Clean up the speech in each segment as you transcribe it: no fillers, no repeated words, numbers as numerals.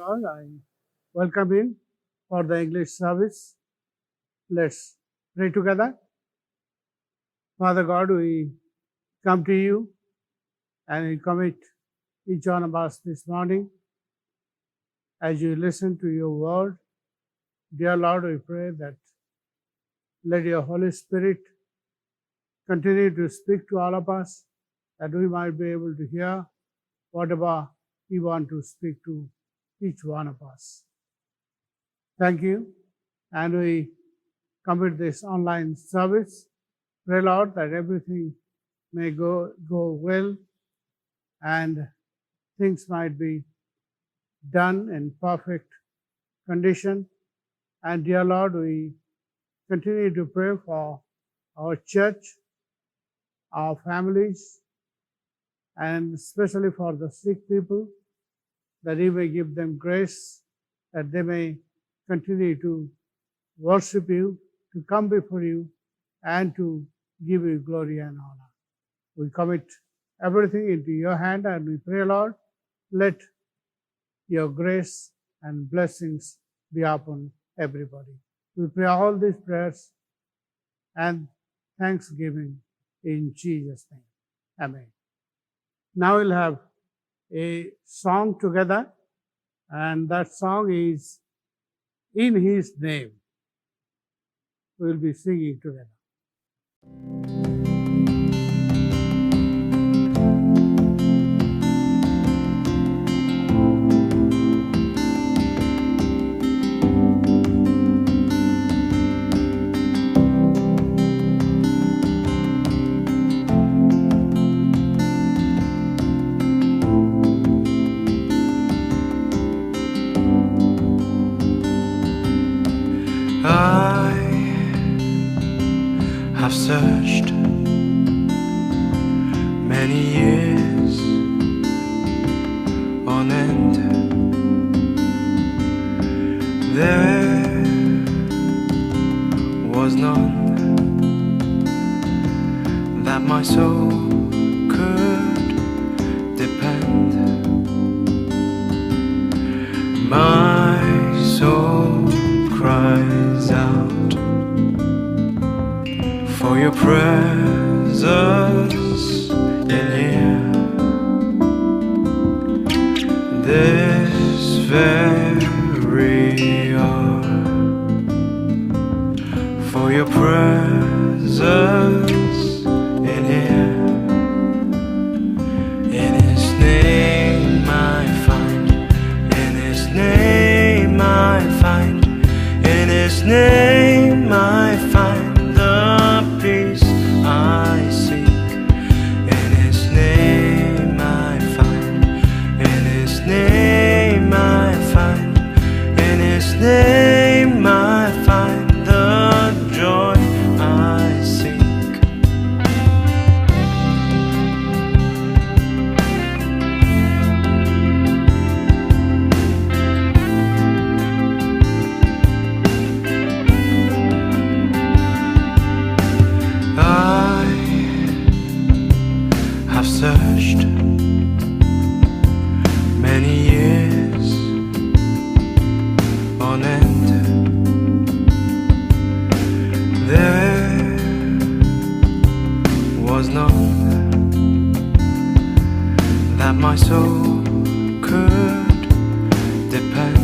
all. I welcome in for the English service. Let's pray together. Father God, we come to you and we commit each one of us this morning as you listen to your word. Dear Lord, we pray that let your Holy Spirit continue to speak to all of us, that we might be able to hear whatever you want to speak to each one of us. Thank you. And we commit this online service. Pray, Lord, that everything may go well and things might be done in perfect condition. And dear Lord, we continue to pray for our church, our families, and especially for the sick people, that you may give them grace, that they may continue to worship you, to come before you, and to give you glory and honor. We commit everything into your hand and we pray, Lord, let your grace and blessings be upon everybody. We pray all these prayers and thanksgiving in Jesus' name. Amen. Now we'll have a song together, and that song is In His Name. We'll be singing together. I have searched many years on end. There was none that my soul could depend. My soul cries out for your presence in here. This very hour, for your presence in here. In His name I find, in His name I find, in His name I find the peace I seek. In His name I find, in His name I find, in His name I find the joy I seek. I have searched many years on end. There was none that my soul could depend.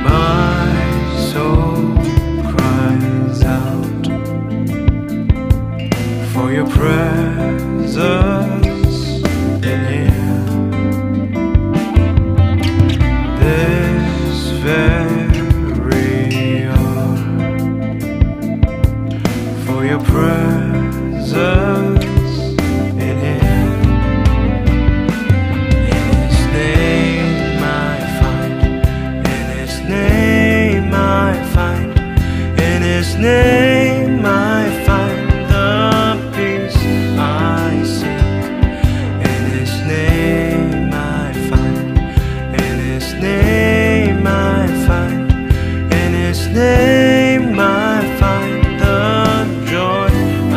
My soul cries out for your presence in here. This very hour, for your presence in here. In His name I find, in His name I find, in His name I find the peace I seek. In His name I find, in His name I find, in His name I find the joy I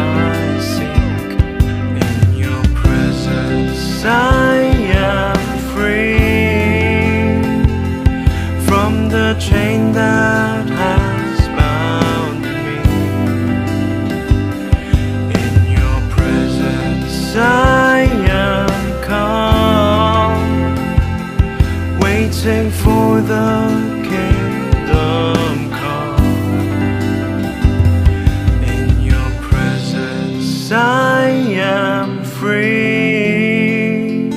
waiting for the kingdom come. In your presence I am free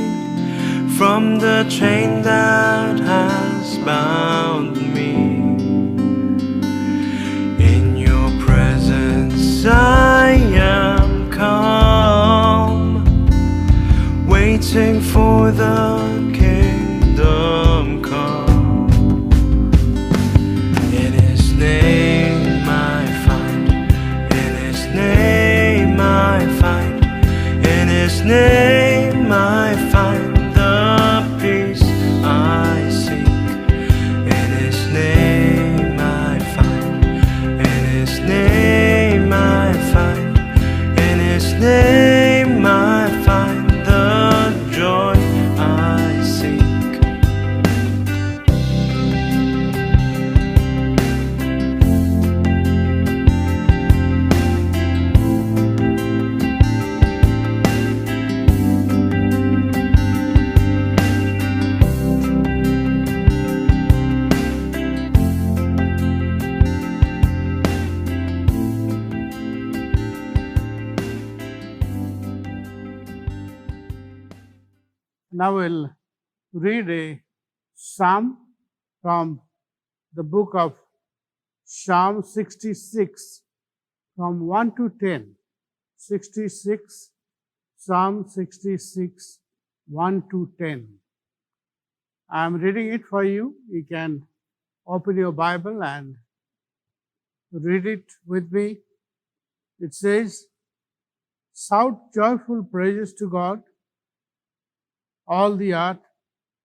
from the chain that has bound me. In your presence I am calm, waiting for the kingdom come. In his name I find, in his name I find, in his name I find the peace I seek. In his name I find, in his name I find, in his name I find the joy I seek. Now we'll read a psalm from the book of Psalm 66 from 1 to 10. 66, Psalm 66, 1 to 10. I am reading it for you. You can open your Bible and read it with me. It says, "Shout joyful praises to God, all the earth.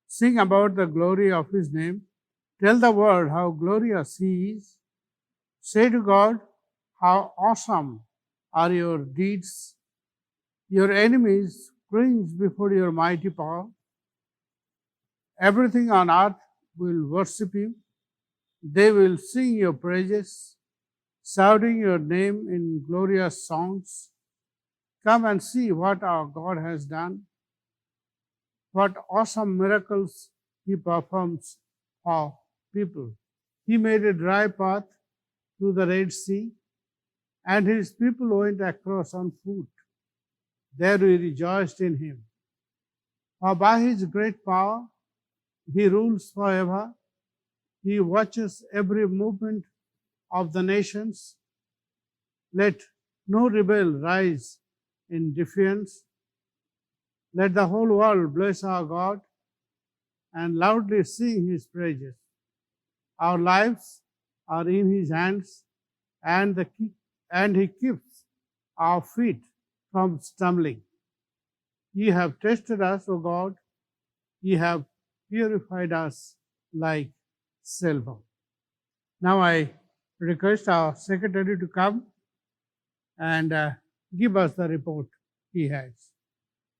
Sing about the glory of his name. Tell the world how glorious he is. Say to God, how awesome are your deeds. Your enemies cringe before your mighty power. Everything on earth will worship you. They will sing your praises, shouting your name in glorious songs. Come and see what our God has done, what awesome miracles he performs for people. He made a dry path through the Red Sea, and his people went across on foot. There we rejoiced in him. For by his great power he rules forever. He watches every movement of the nations. Let no rebel rise in defiance. Let the whole world bless our God and loudly sing his praises. Our lives are in his hands, and he keeps our feet from stumbling. Ye have tested us, O God. Ye have purified us like silver." Now I request our secretary to come and give us the report he has.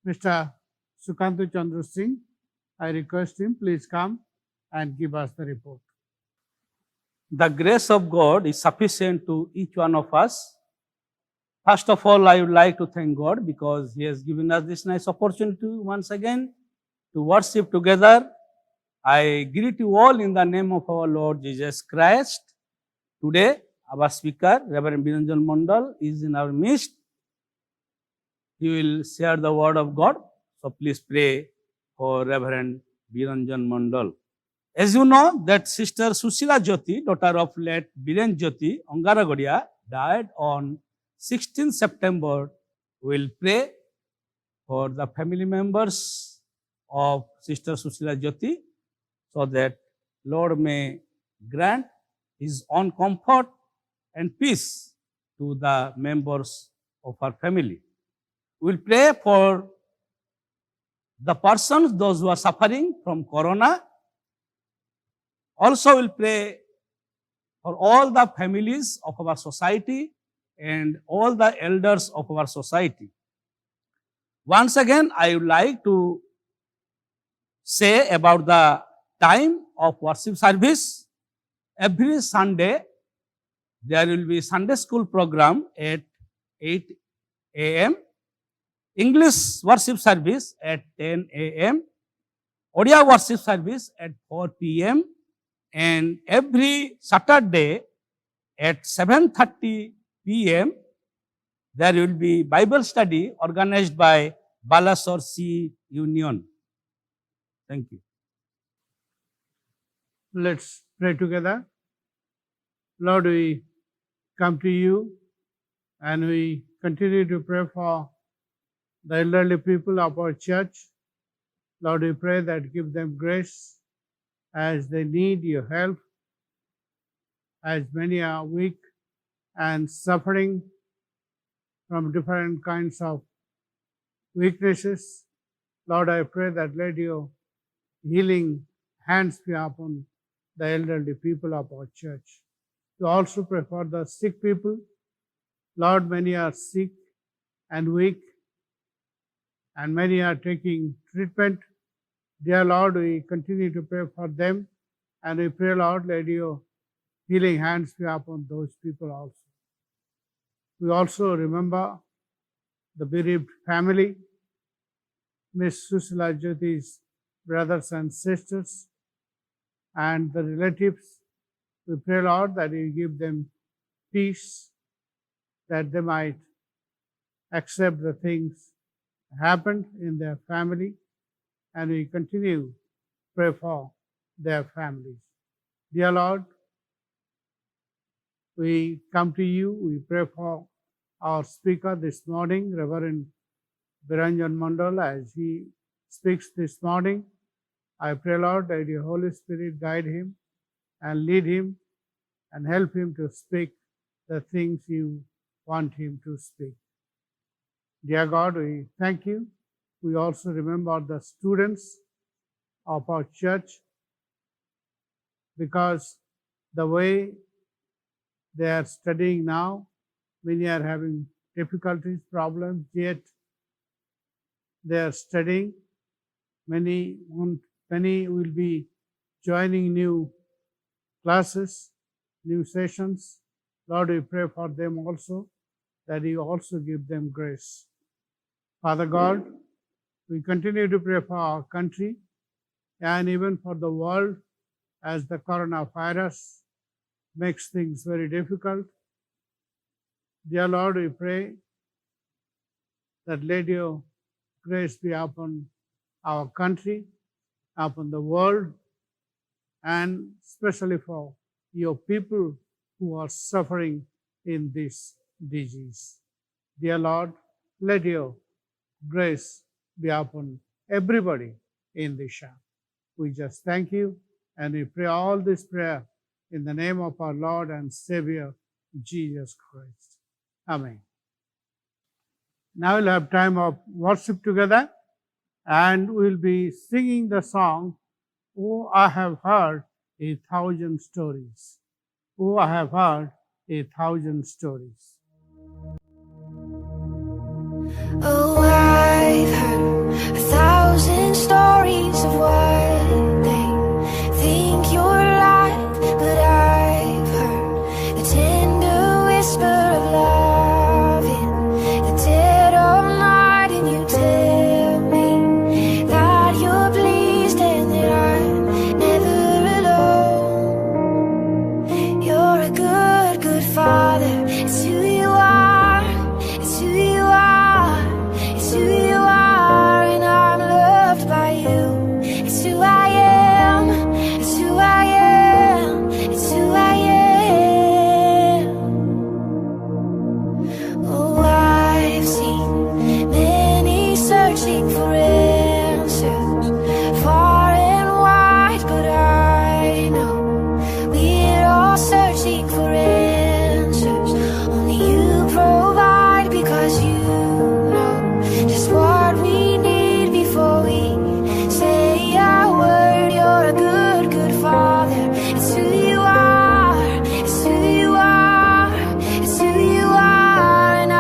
Mr. Sukantu Chandra Singh, I request him, please come and give us the report. The grace of God is sufficient to each one of us. First of all, I would like to thank God because He has given us this nice opportunity once again to worship together. I greet you all in the name of our Lord Jesus Christ. Today, our speaker, Reverend Biranjan Mandal, is in our midst. He will share the word of God. So please pray for Reverend Biranjan Mandal. As you know, that Sister Susila Jyoti, daughter of late Biren Jyoti Angaragodia, died on 16 September. We will pray for the family members of Sister Susila Jyoti so that Lord may grant his own comfort and peace to the members of our family. We will pray for the persons, those who are suffering from corona. Also, we'll pray for all the families of our society and all the elders of our society. Once again, I would like to say about the time of worship service. Every Sunday, there will be Sunday school program at 8 a.m., English worship service at 10 a.m., Odia worship service at 4 p.m. and every Saturday at 7:30 p.m. there will be Bible study organized by Balasore C Union. Thank you. Let's pray together. Lord, we come to you and we continue to pray for the elderly people of our church. Lord, we pray that give them grace as they need your help, as many are weak and suffering from different kinds of weaknesses. Lord, I pray that let your healing hands be upon the elderly people of our church. We also pray for the sick people. Lord, many are sick and weak, and many are taking treatment. Dear Lord, we continue to pray for them, and we pray, Lord, let your healing hands be upon those people also. We also remember the bereaved family, Miss Susila Jyoti's brothers and sisters, and the relatives. We pray, Lord, that you give them peace, that they might accept the things that happened in their family, and we continue to pray for their families. Dear Lord, we come to you, we pray for our speaker this morning, Reverend Biranjan Mandal, as he speaks this morning. I pray, Lord, that your Holy Spirit guide him and lead him and help him to speak the things you want him to speak. Dear God, we thank you. We also remember the students of our church, because the way they are studying now, many are having difficulties, problems, yet they are studying. Many will be joining new classes, new sessions. Lord, we pray for them also, that you also give them grace. Father God, we continue to pray for our country and even for the world, as the coronavirus makes things very difficult. Dear Lord, we pray that let your grace be upon our country, upon the world, and especially for your people who are suffering in this disease. Dear Lord, let your grace be upon everybody in this shop. We just thank you, and we pray all this prayer in the name of our Lord and Savior, Jesus Christ. Amen. Now we'll have time of worship together, and we'll be singing the song, Oh, I have heard 1,000 stories. Oh, I have heard 1,000 stories. Oh, I've heard 1,000 stories of what they think you're like, but I've heard the tender whisper of love in the dead of night, and you tell me that you're pleased and that I'm never alone. You're a good, good Father. It's who you are. It's who you are. It's who you are, and I'm loved by you. It's who I am. It's who I am. It's who I am. Oh, I've seen many searching for answers, far and wide, but I know we're all searching for answers. Only you provide, because you know just what we need before we say a word. You're a good, good Father. It's who you are. It's who you are. It's who you are, and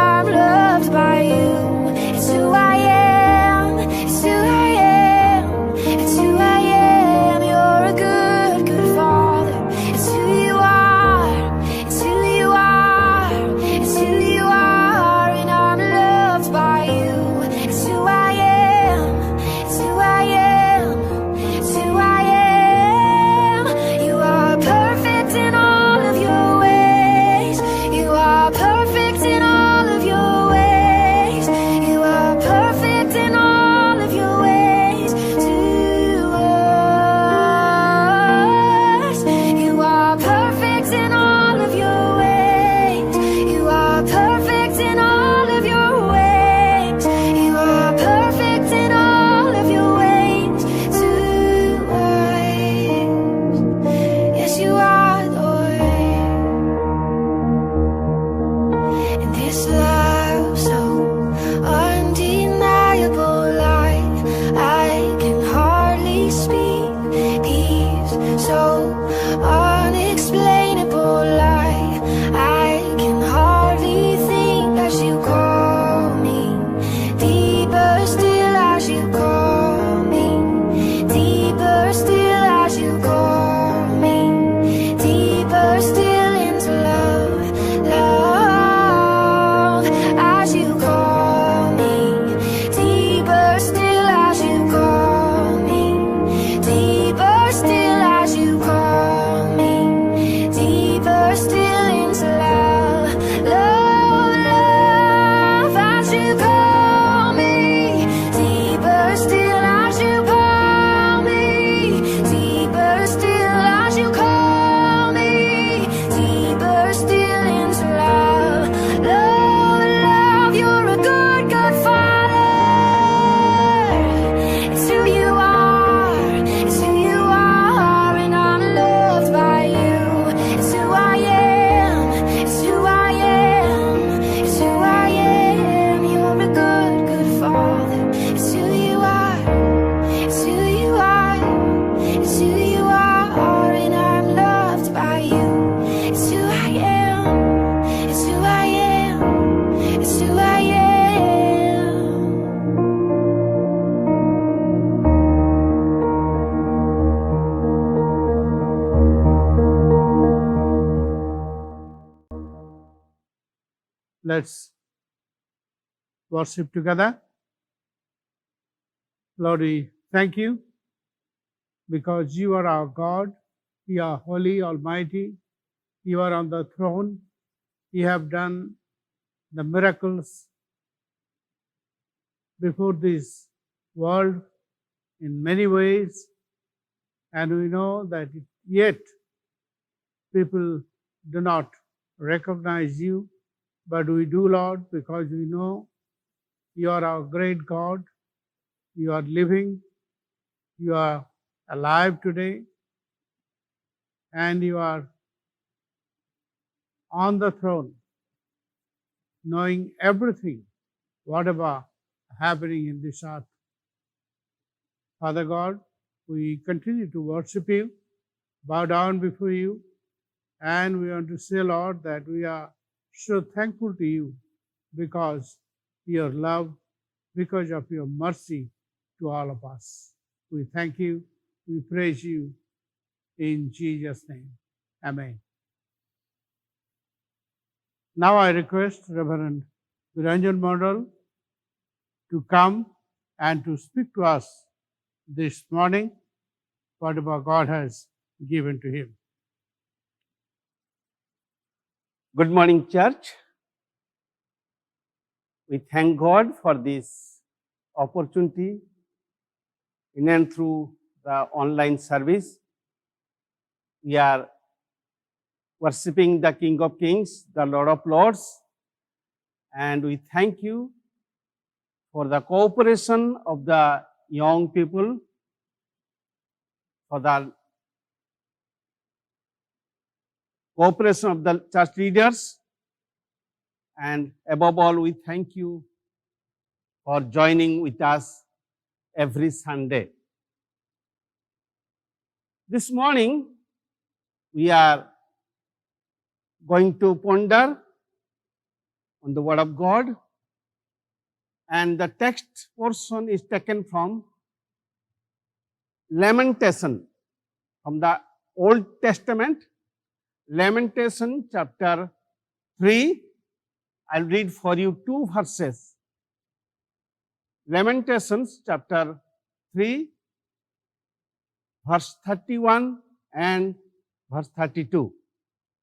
Let's worship together. Lord, we thank you because you are our God. You are holy, almighty. You are on the throne. You have done the miracles before this world in many ways, and we know that yet people do not recognize you, but we do, Lord, because we know you are our great God. You are living, you are alive today, and you are on the throne, knowing everything, whatever happening in this earth. Father God, we continue to worship you, bow down before you, and we want to say, Lord, that we are so thankful to you because your love, because of your mercy to all of us. We thank you, we praise you in Jesus' name. Amen. Now I request Reverend Viranjan Mondal to come and to speak to us this morning, whatever God has given to him. Good morning, church. We thank God for this opportunity in and through the online service. We are worshiping the King of Kings, the Lord of Lords, and we thank you for the cooperation of the young people, for the cooperation of the church leaders, and above all, we thank you for joining with us every Sunday. This morning, we are going to ponder on the Word of God, and the text portion is taken from Lamentation, from the Old Testament, Lamentation chapter 3. I'll read for you 2 verses. Lamentations chapter 3, verse 31 and verse 32.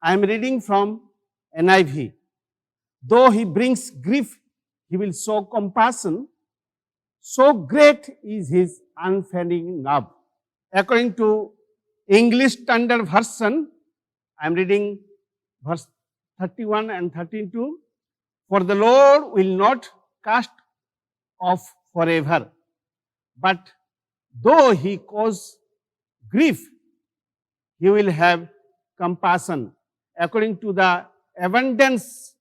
I am reading from NIV. Though he brings grief, he will show compassion. So great is his unfailing love. According to English Standard Version, I am reading verse 31 and 32. For the Lord will not cast off forever, but though he cause grief, he will have compassion according to the abundance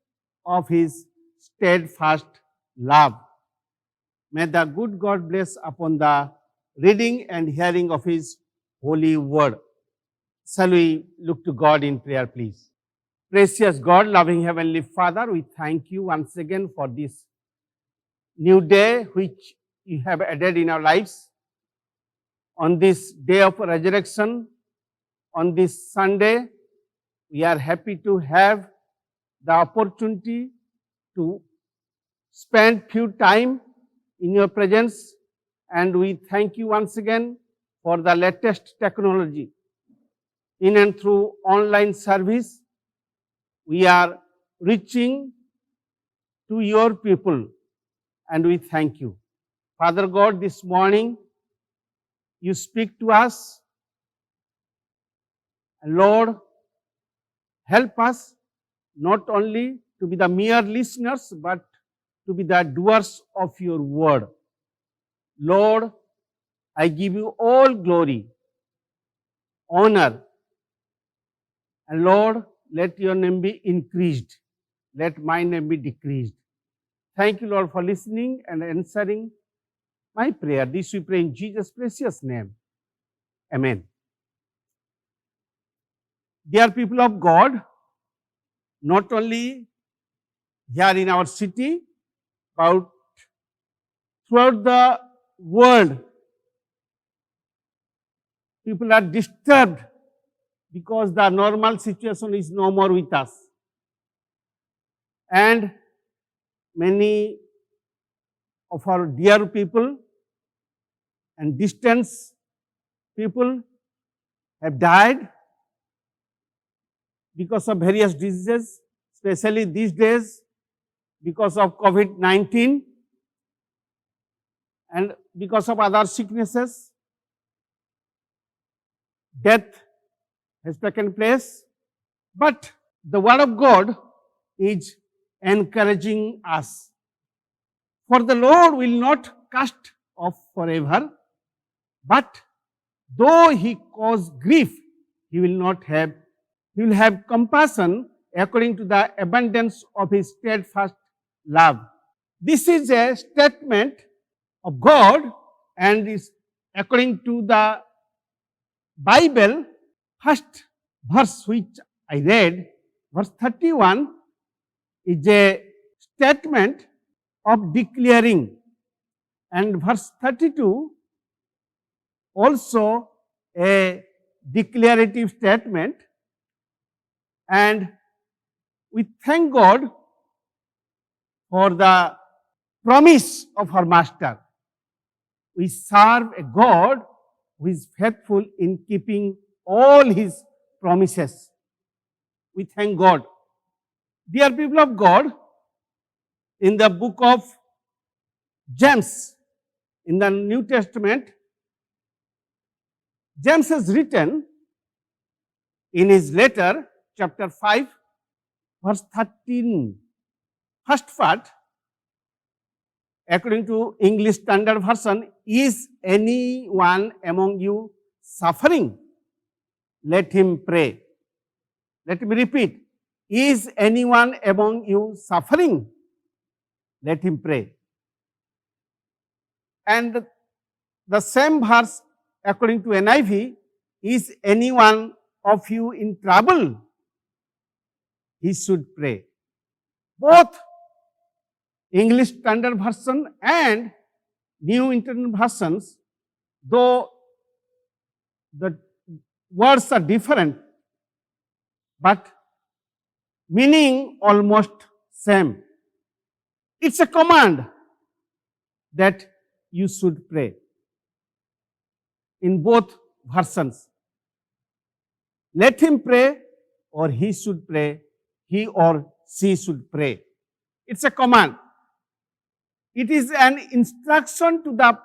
of his steadfast love. May the good God bless upon the reading and hearing of his holy word. Shall we look to God in prayer, please? Precious God, loving Heavenly Father, we thank you once again for this new day which you have added in our lives. On this day of resurrection, on this Sunday, we are happy to have the opportunity to spend few time in your presence, and we thank you once again for the latest technology. In and through online service, we are reaching to your people, and we thank you. Father God, this morning, you speak to us. And Lord, help us not only to be the mere listeners, but to be the doers of your word. Lord, I give you all glory, honor, and Lord, let your name be increased. Let my name be decreased. Thank you, Lord, for listening and answering my prayer. This we pray in Jesus' precious name. Amen. Dear people of God, not only here in our city, but throughout the world, people are disturbed because the normal situation is no more with us. And many of our dear people and distant people have died because of various diseases, especially these days because of COVID-19 and because of other sicknesses. Death has taken place, but the Word of God is encouraging us. For the Lord will not cast off forever, but though He cause grief, He will have compassion according to the abundance of His steadfast love. This is a statement of God and is according to the Bible. First verse which I read, verse 31, is a statement of declaring, and verse 32 also a declarative statement, and we thank God for the promise of our Master. We serve a God who is faithful in keeping all His promises. We thank God. Dear people of God, in the book of James, in the New Testament, James has written in his letter, chapter 5, verse 13, first part, according to English Standard Version, is anyone among you suffering? Let him pray. Let me repeat. Is anyone among you suffering? Let him pray. And the same verse, according to NIV, is anyone of you in trouble? He should pray. Both English Standard Version and New International Versions, though the words are different, but meaning almost same. It's a command that you should pray. In both versions, let him pray or he should pray, he or she should pray. It's a command. It is an instruction to the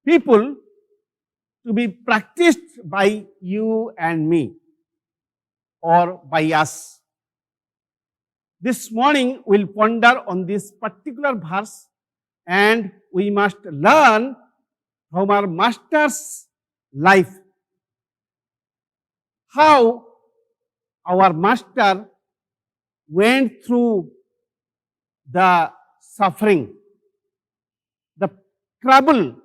people to be practiced by you and me or by us. This morning we'll ponder on this particular verse, and we must learn from our Master's life how our Master went through the suffering, the trouble,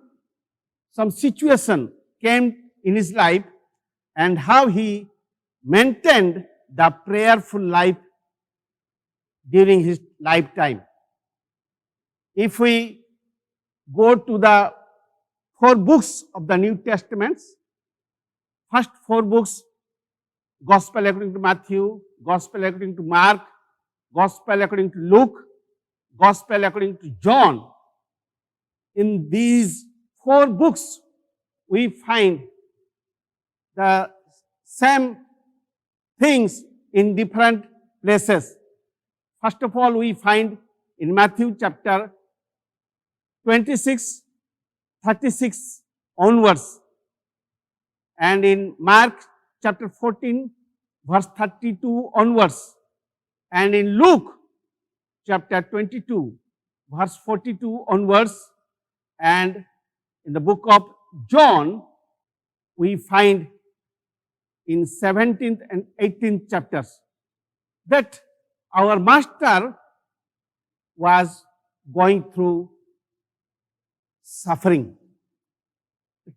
some situation came in his life, and how he maintained the prayerful life during his lifetime. If we go to the 4 books of the New Testament, first 4 books, Gospel according to Matthew, Gospel according to Mark, Gospel according to Luke, Gospel according to John. In these 4 books, we find the same things in different places. First of all, we find in Matthew chapter 26, 36 onwards, and in Mark chapter 14, verse 32 onwards, and in Luke chapter 22, verse 42 onwards, and in the book of John, we find in 17th and 18th chapters that our Master was going through suffering,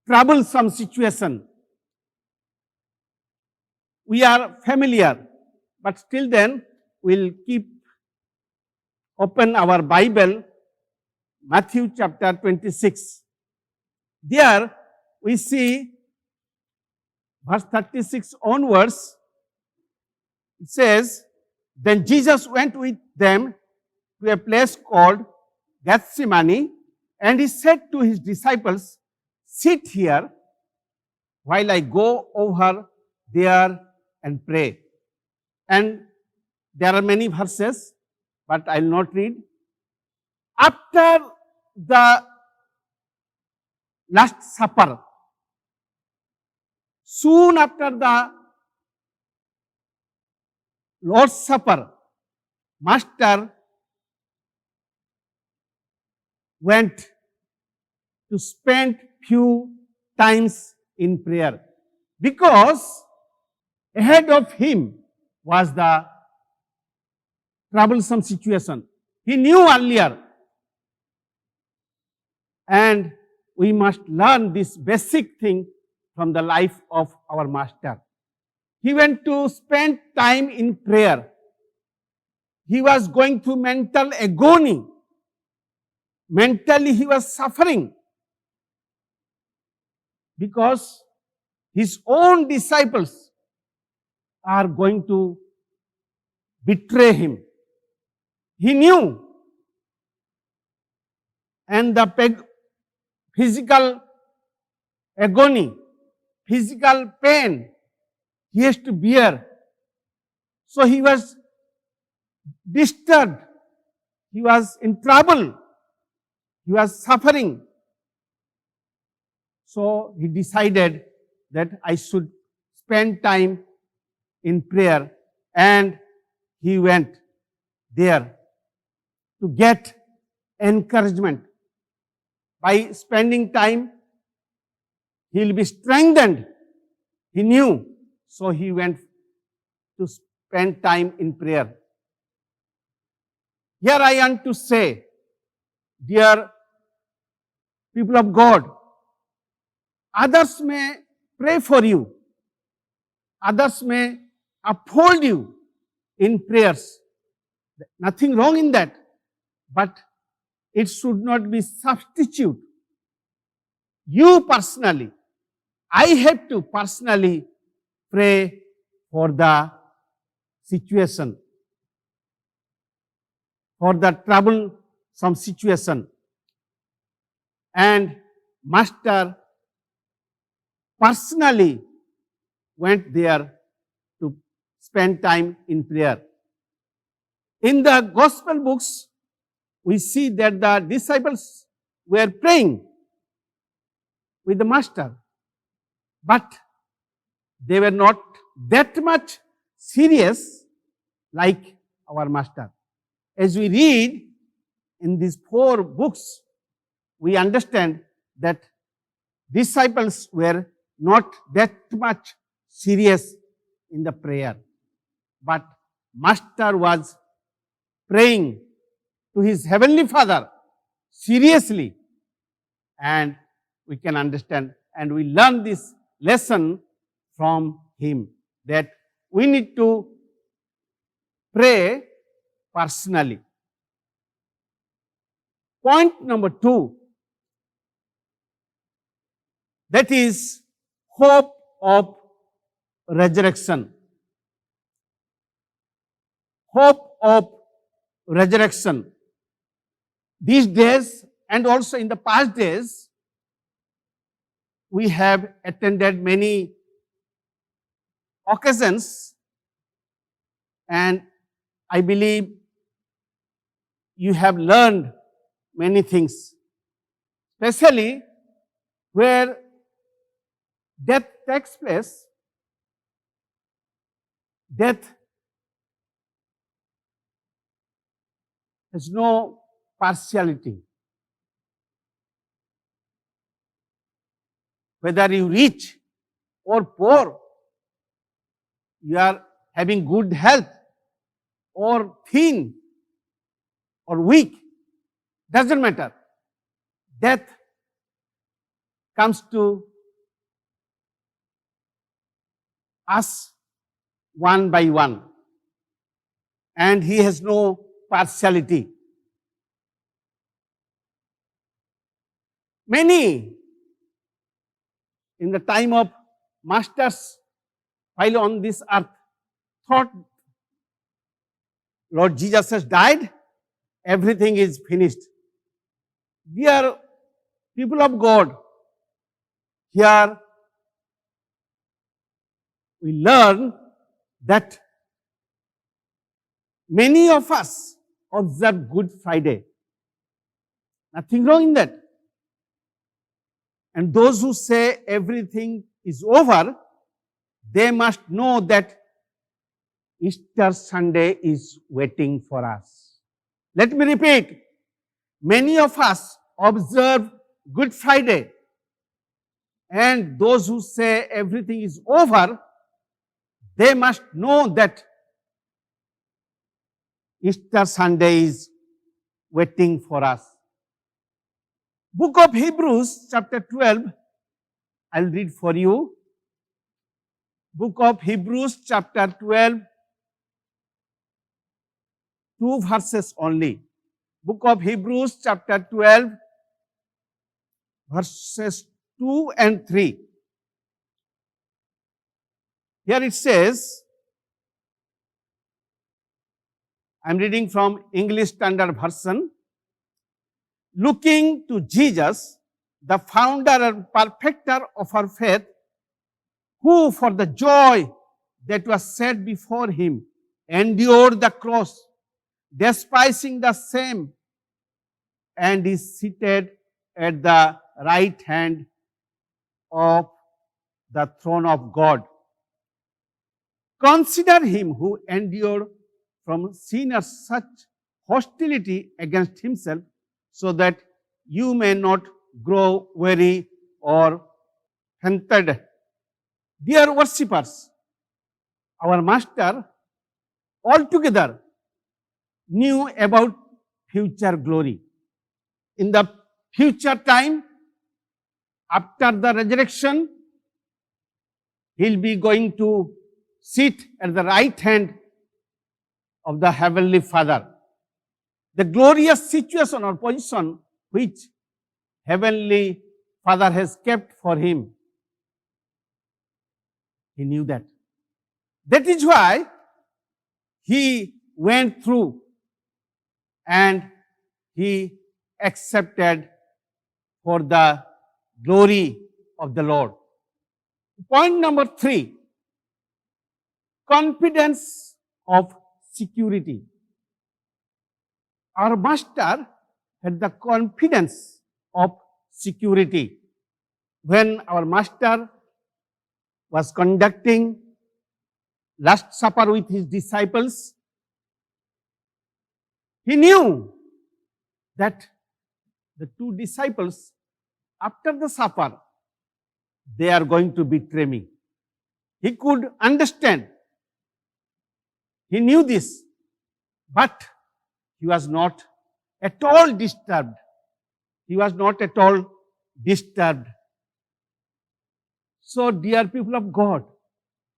troublesome situation. We are familiar, but still then we'll keep open our Bible, Matthew chapter 26. There we see verse 36 onwards. It says, then Jesus went with them to a place called Gethsemane, and he said to his disciples, "Sit here while I go over there and pray." And there are many verses, but I will not read. After the Last Supper, soon after the Lord's Supper, Master went to spend few times in prayer, because ahead of him was the troublesome situation. He knew earlier, and we must learn this basic thing from the life of our Master. He went to spend time in prayer. He was going through mental agony. Mentally he was suffering, because his own disciples are going to betray him. He knew, and the physical agony, physical pain he has to bear. So he was disturbed, he was in trouble, he was suffering. So he decided that I should spend time in prayer, and he went there to get encouragement. By spending time, he will be strengthened. He knew, so he went to spend time in prayer. Here I want to say, dear people of God, others may pray for you, others may uphold you in prayers. Nothing wrong in that, but it should not be substitute. You personally, I have to personally pray for the situation, for the troublesome situation. And Master personally went there to spend time in prayer. In the Gospel books, we see that the disciples were praying with the Master, but they were not that much serious like our Master. As we read in these 4 books, we understand that disciples were not that much serious in the prayer, but Master was praying to his heavenly Father seriously, and we can understand and we learn this lesson from him, that we need to pray personally. Point number 2, that is hope of resurrection. Hope of resurrection. These days, and also in the past days, we have attended many occasions, and I believe you have learned many things, especially where death takes place. Death has no partiality. Whether you rich or poor, you are having good health or thin or weak, doesn't matter. Death comes to us one by one, and he has no partiality. Many in the time of Masters, while on this earth, thought Lord Jesus has died everything is finished. Dear people of God, here we learn that many of us observe Good Friday. Nothing wrong in that. And those who say everything is over, they must know that Easter Sunday is waiting for us. Let me repeat. Many of us observe Good Friday, and those who say everything is over, they must know that Easter Sunday is waiting for us. Book of Hebrews chapter 12, I'll read for you. Book of Hebrews chapter 12, 2 verses only. Book of Hebrews chapter 12, verses 2 and 3. Here it says, I'm reading from English Standard Version. Looking to Jesus, the founder and perfecter of our faith, who for the joy that was set before him endured the cross, despising the same, and is seated at the right hand of the throne of God. Consider him who endured from sinners such hostility against himself, so that you may not grow weary or fainted. Dear worshippers, our Master altogether knew about future glory. In the future time, after the resurrection, he'll be going to sit at the right hand of the Heavenly Father. The glorious situation or position which Heavenly Father has kept for him. He knew that. That is why he went through and he accepted for the glory of the Lord. Point number 3, confidence of security. Our Master had the confidence of security. When our Master was conducting Last Supper with his disciples, he knew that the 2 disciples, after the supper, they are going to betray me. He could understand. He knew this, but he was not at all disturbed. He was not at all disturbed. So, dear people of God,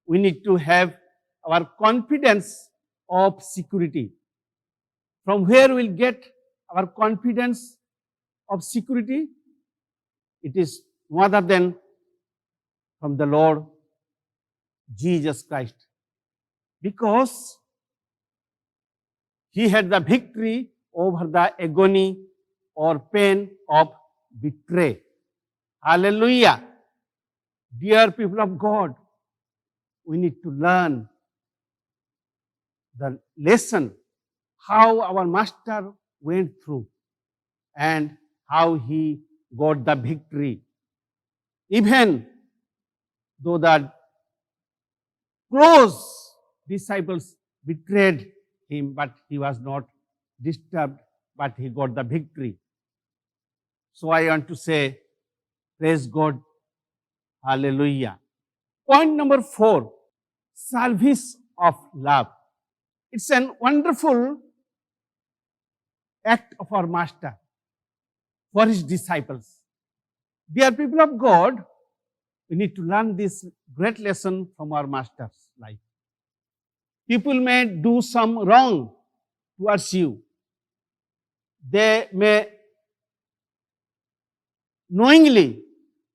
we need to have our confidence of security. From where we'll get our confidence of security? It is no other than from the Lord Jesus Christ. Because he had the victory over the agony or pain of betray. Hallelujah. Dear people of God, we need to learn the lesson how our Master went through and how he got the victory. Even though the close disciples betrayed him, but he was not disturbed, but he got the victory. So I want to say, praise God, hallelujah. Point number 4, service of love. It's a wonderful act of our Master for his disciples. Dear people of God, we need to learn this great lesson from our Master's life. People may do some wrong towards you. They may knowingly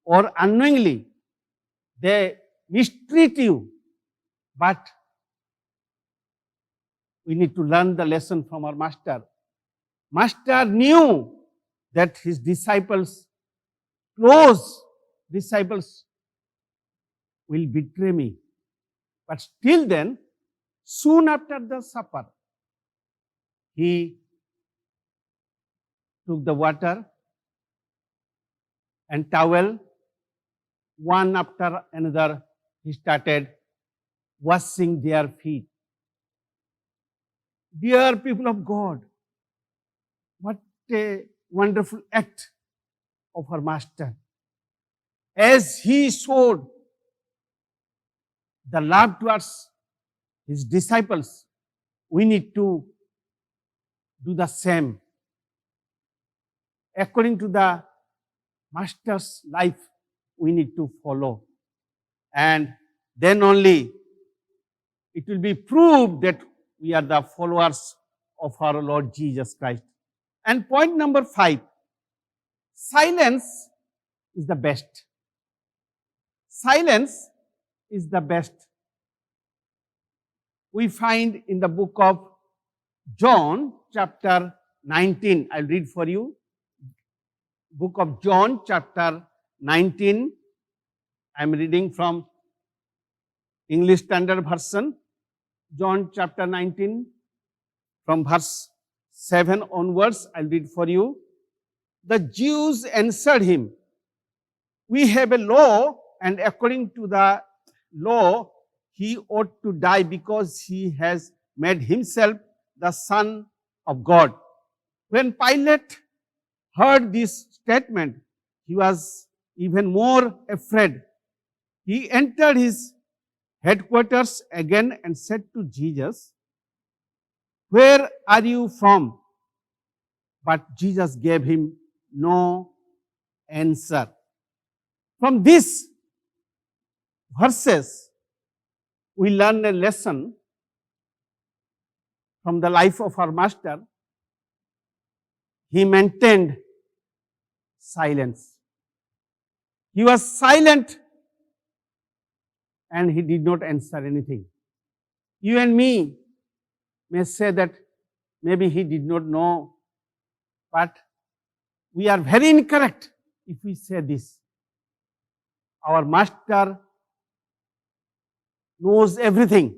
or unknowingly, they mistreat you. But we need to learn the lesson from our Master. Master knew that his disciples, close disciples, will betray me. But still then, soon after the supper, he took the water and towel, one after another, he started washing their feet. Dear people of God, what a wonderful act of our Master. As he showed the love towards his disciples, we need to do the same. According to the Master's life, we need to follow. And then only it will be proved that we are the followers of our Lord Jesus Christ. And point number 5, silence is the best. Silence is the best. We find in the book of John, chapter 19, I'll read for you. Book of John, chapter 19. I'm reading from English Standard Version. John chapter 19, from verse 7 onwards, I'll read for you. The Jews answered him, we have a law, and according to the law, he ought to die because he has made himself the Son of God. When Pilate heard this statement, he was even more afraid. He entered his headquarters again and said to Jesus, where are you from? But Jesus gave him no answer. From these verses, we learn a lesson from the life of our Master. He maintained silence. He was silent and he did not answer anything. You and me may say that maybe he did not know, but we are very incorrect if we say this. Our Master knows everything.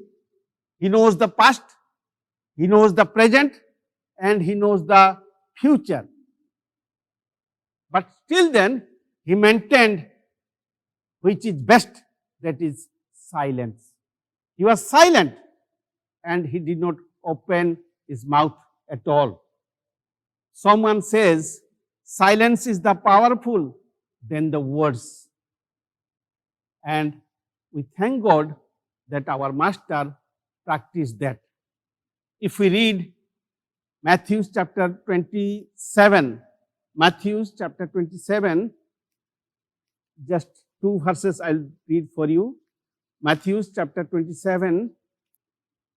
He knows the past, he knows the present, and he knows the future. But still then, he maintained which is best, that is silence. He was silent and he did not open his mouth at all. Someone says, silence is the powerful than the words. And we thank God that our Master practiced that. If we read Matthew chapter 27, just 2 verses I'll read for you. Matthew chapter 27,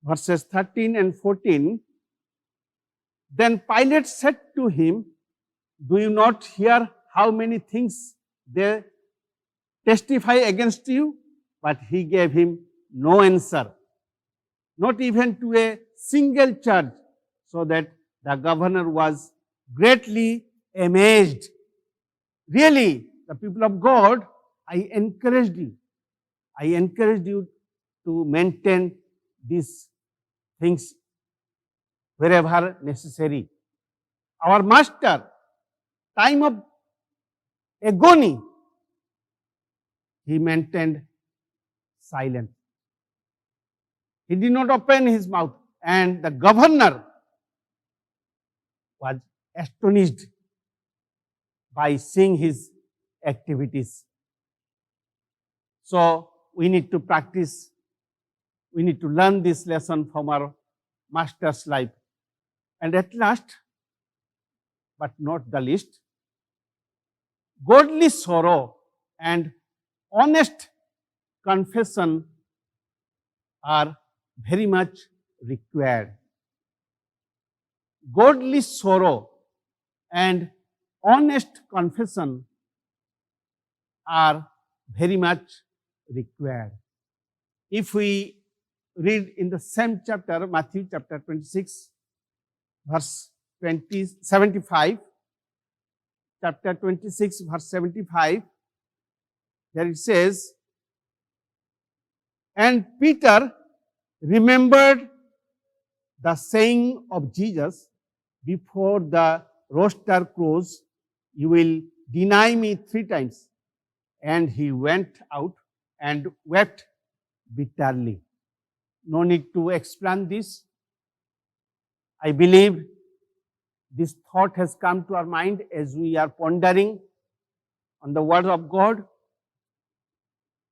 verses 13 and 14. Then Pilate said to him, do you not hear how many things they testify against you? But he gave him no answer, not even to a single charge, so that the governor was greatly amazed. Really, the people of God, I encouraged you to maintain these things wherever necessary. Our Master, time of agony, he maintained silence. He did not open his mouth, and the governor was astonished by seeing his activities. So we need to practice, we need to learn this lesson from our Master's life. And at last, but not the least, godly sorrow and honest confession are very much required. Godly sorrow and honest confession are very much required. If we read in the same chapter, Matthew chapter 26, verse 75, chapter 26, verse 75, there it says, and Peter remembered the saying of Jesus, before the rooster crows, you will deny me 3 times. And he went out and wept bitterly. No need to explain this. I believe this thought has come to our mind as we are pondering on the word of God.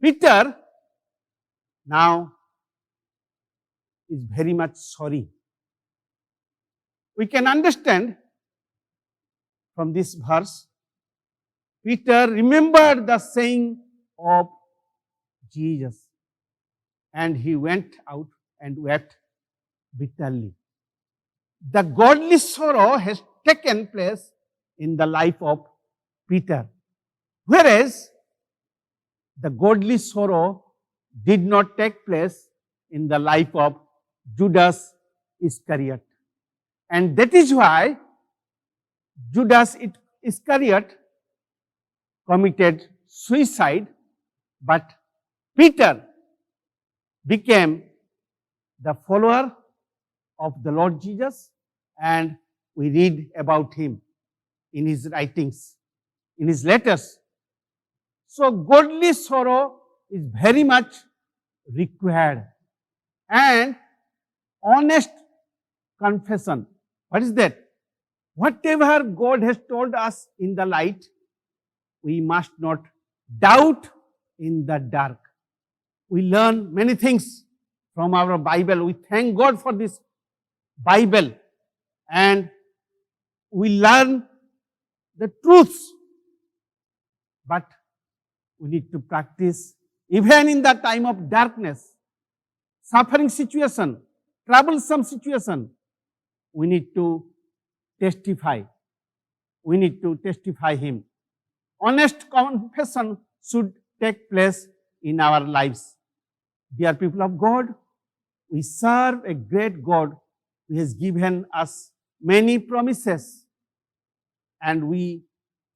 Peter now is very much sorry. We can understand from this verse, Peter remembered the saying of Jesus, and he went out and wept bitterly. The godly sorrow has taken place in the life of Peter, whereas the godly sorrow did not take place in the life of Judas Iscariot. And that is why Judas Iscariot committed suicide, but Peter became the follower of the Lord Jesus, and we read about him in his writings, in his letters. So godly sorrow is very much required, and honest confession. What is that? Whatever God has told us in the light, we must not doubt in the dark. We learn many things from our Bible. We thank God for this Bible, and we learn the truths. But we need to practice even in the time of darkness, suffering situation, troublesome situation. We need to testify. We need to testify Him. Honest confession should take place in our lives. Dear people of God, we serve a great God who has given us many promises, and we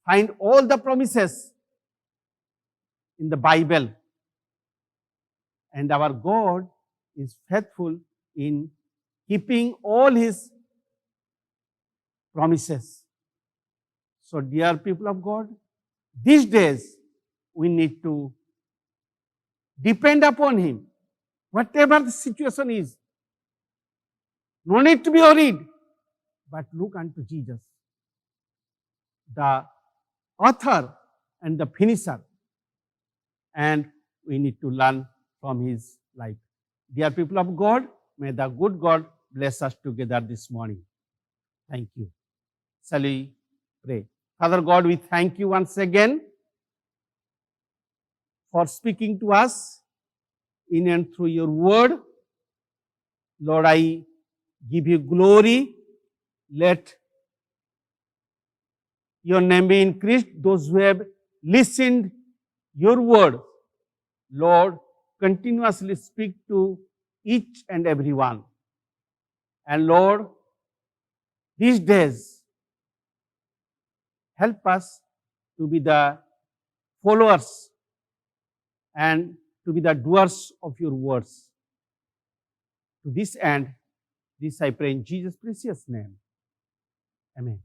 find all the promises in the Bible. And our God is faithful in keeping all His promises. So, dear people of God, these days we need to depend upon Him. Whatever the situation is, no need to be worried, but look unto Jesus, the author and the finisher, and we need to learn from His life. Dear people of God, may the good God bless us together this morning. Thank you. Shall we pray? Father God, we thank you once again for speaking to us in and through your word. Lord, I give you glory. Let your name be increased. Those who have listened your word, Lord, continuously speak to each and every one. And Lord, these days, help us to be the followers and to be the doers of your words. To this end, this I pray in Jesus' precious name. Amen.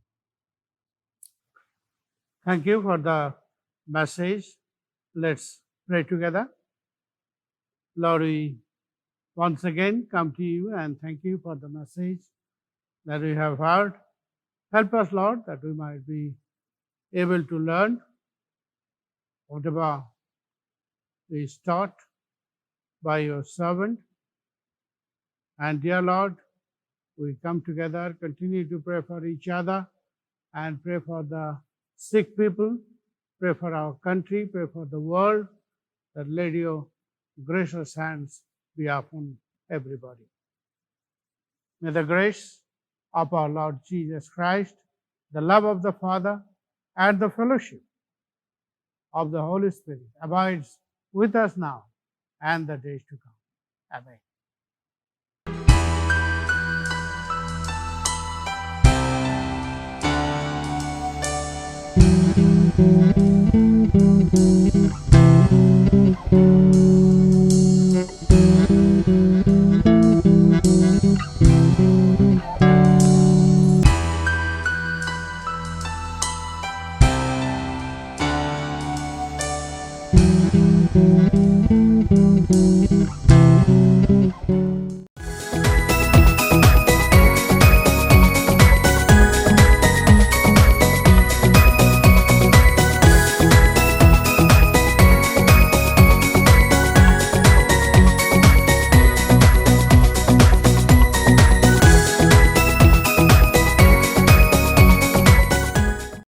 Thank you for the message. Let's pray together. Lord, we once again come to you and thank you for the message that we have heard. Help us, Lord, that we might be able to learn whatever is taught by your servant. And dear Lord, we come together, continue to pray for each other and pray for the sick people, pray for our country, pray for the world, that let your gracious hands be upon everybody. May the grace of our Lord Jesus Christ, the love of the Father, and the fellowship of the Holy Spirit abides with us now and the days to come. Amen. Thank